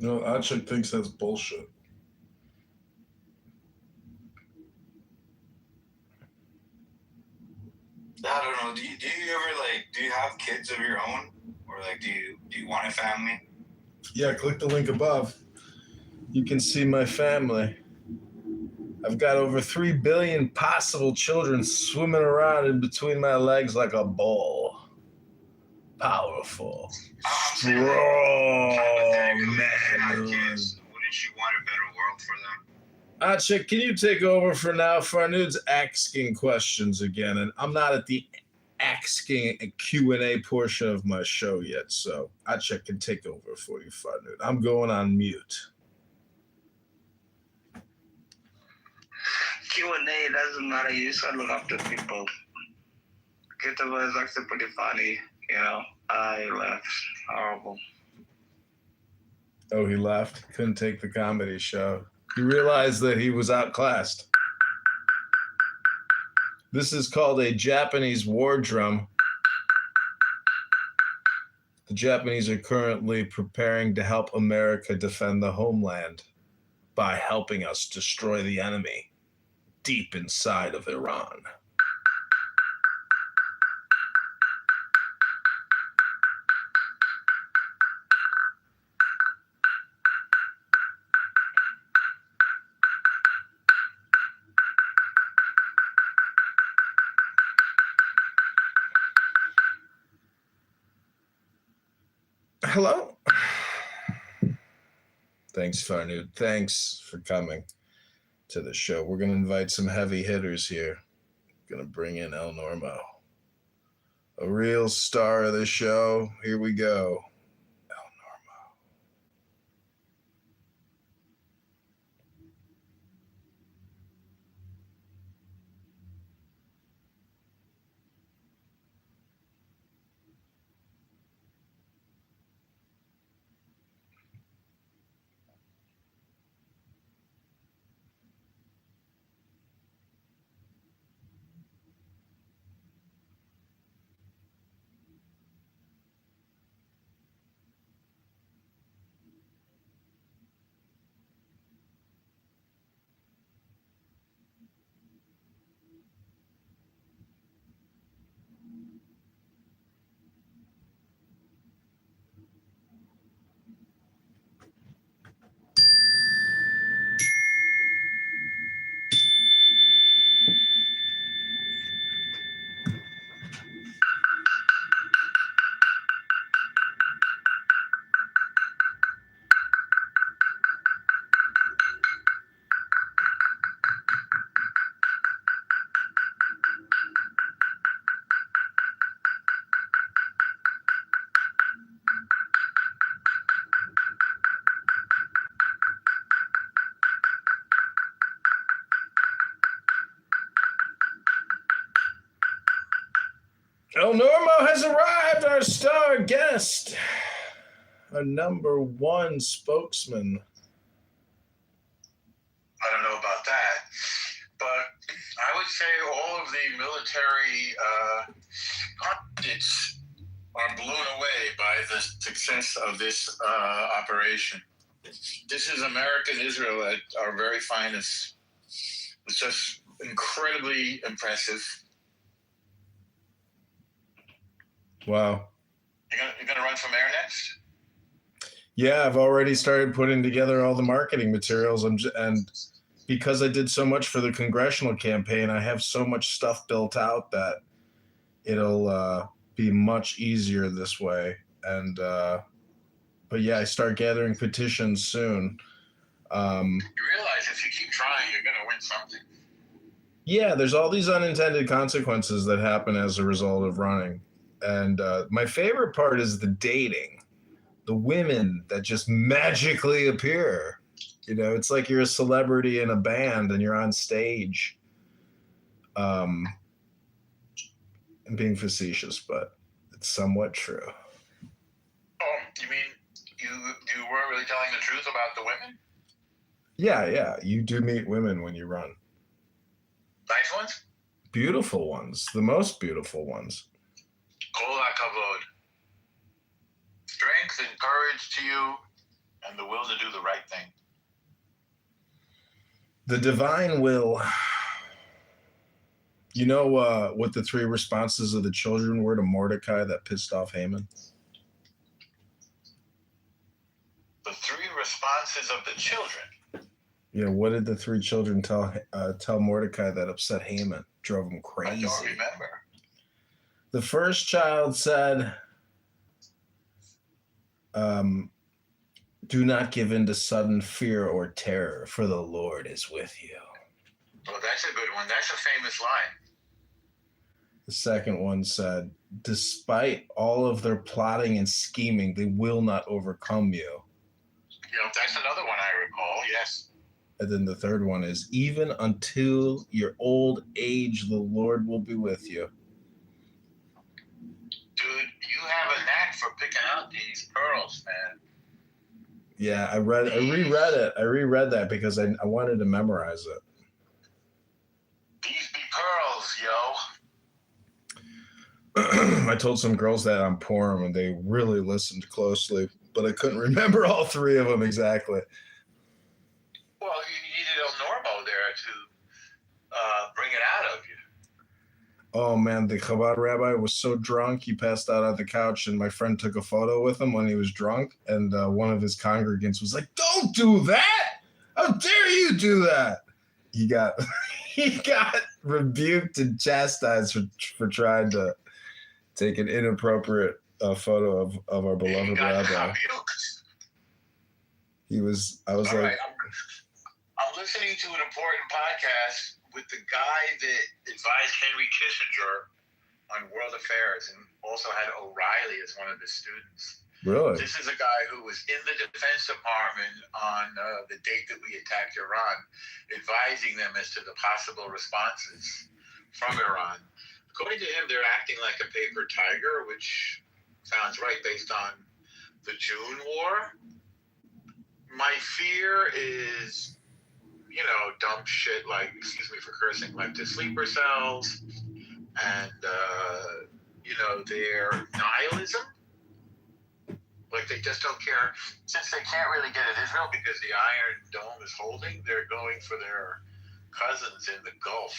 No, Achik thinks that's bullshit. I don't know. Do you ever like do you have kids of your own, or like do you want a family? Yeah, click the link above. You can see my family. I've got over 3 billion possible children swimming around in between my legs like a ball. Powerful, I'm saying like strong hypothetically, if you had man. kids, wouldn't you want a better world for them? Achik, can you take over for now? Farnood's asking questions again, and I'm not at the asking a Q&A portion of my show yet, so Achik can take over for you, Farnood. I'm going on mute. Q&A doesn't matter. You just gotta look after people. Kitover is actually pretty funny. You know, I left. Horrible. Oh, he left. Couldn't take the comedy show. He realized that he was outclassed. This is called a Japanese war drum. The Japanese are currently preparing to help America defend the homeland by helping us destroy the enemy deep inside of Iran. Hello? Thanks, Farnood. Thanks for coming to the show. We're going to invite some heavy hitters here. Going to bring in El Normo, a real star of the show. Here we go. El Normo. El Normo has arrived, our star guest, our number one spokesman. I don't know about that, but I would say all of the military pundits are blown away by the success of this operation. This is American Israel at our very finest. It's just incredibly impressive. Wow. You're gonna run for mayor next? Yeah, I've already started putting together all the marketing materials, and because I did so much for the congressional campaign, I have so much stuff built out that it'll be much easier this way. And but yeah, I start gathering petitions soon. You realize if you keep trying, you're gonna win something. Yeah, there's all these unintended consequences that happen as a result of running. And my favorite part is the dating, the women that just magically appear. You know, it's like you're a celebrity in a band and you're on stage. I'm being facetious, but it's somewhat true. Oh, you mean you weren't really telling the truth about the women? Yeah. You do meet women when you run. Nice ones? Beautiful ones. The most beautiful ones. Kol hakavod. Strength and courage to you, and the will to do the right thing. The divine will. You know what the three responses of the children were to Mordecai that pissed off Haman? The three responses of the children. Yeah, what did the three children tell Mordecai that upset Haman, drove him crazy? I don't remember. The first child said, do not give in to sudden fear or terror, for the Lord is with you. Well, that's a good one. That's a famous line. The second one said, despite all of their plotting and scheming, they will not overcome you. That's another one I recall, yes. And then the third one is, even until your old age, the Lord will be with you. Dude, you have a knack for picking out these pearls, man. Yeah, I reread it. I reread that because I wanted to memorize it. These be pearls, yo. I told some girls that on Purim, and they really listened closely, but I couldn't remember all three of them exactly. Well, you needed El Normo there to bring it out of you. Oh, man, the Chabad rabbi was so drunk, he passed out on the couch, and my friend took a photo with him when he was drunk, and one of his congregants was like, don't do that! How dare you do that? He got rebuked and chastised for trying to take an inappropriate photo of our beloved rabbi. I was all like... Right. I'm listening to an important podcast with the guy that advised Henry Kissinger on world affairs and also had O'Reilly as one of his students. Really? This is a guy who was in the Defense Department on the date that we attacked Iran, advising them as to the possible responses from Iran. According to him, they're acting like a paper tiger, which sounds right based on the June War. My fear is, dumb shit like, excuse me for cursing, like the sleeper cells and, their nihilism. Like they just don't care. Since they can't really get at Israel because the Iron Dome is holding, they're going for their cousins in the Gulf.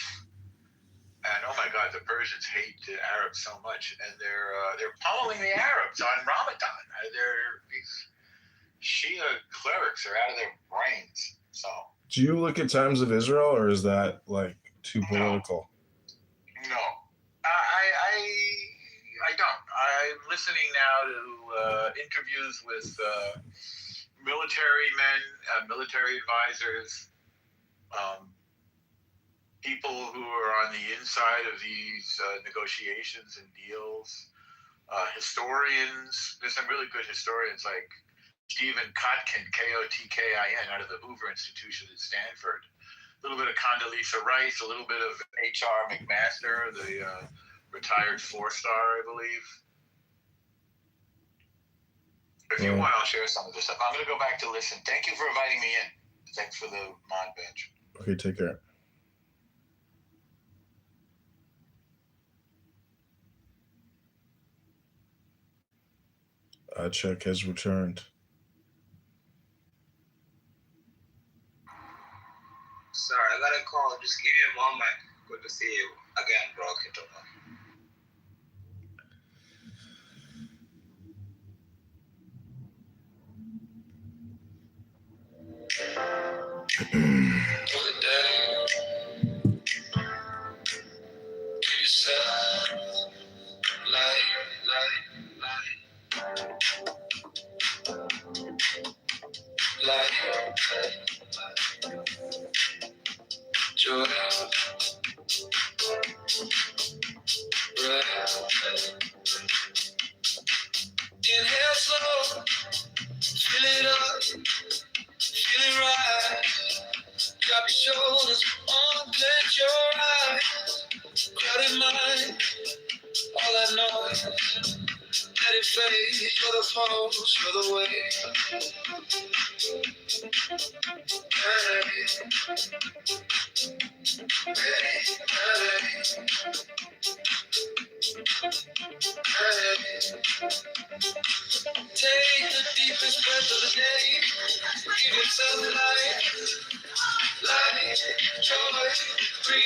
And oh my God, the Persians hate the Arabs so much, and they're pummeling the Arabs on Ramadan. These Shia clerics are out of their brains. So. Do you look at Times of Israel, or is that like too political? No. I don't. I'm listening now to interviews with military men, military advisors, people who are on the inside of these negotiations and deals, historians. There's some really good historians like Stephen Kotkin, Kotkin, out of the Hoover Institution at Stanford. A little bit of Condoleezza Rice, a little bit of H.R. McMaster, the retired four-star, I believe. If you want, I'll share some of this stuff. I'm going to go back to listen. Thank you for inviting me in. Thanks for the mod badge. Okay, take care. Check has returned. Sorry, I got a call. Just give me a moment. Good to see you again, bro. Kitover. Joy. Inhale slow, fill it up, feel it rise. Drop your shoulders, unblend your eyes. Crowded mind, all I know is let it fade. You're the pulse, you're the way. Take the deepest breath of the day. breathe yourself light, joy, breathe.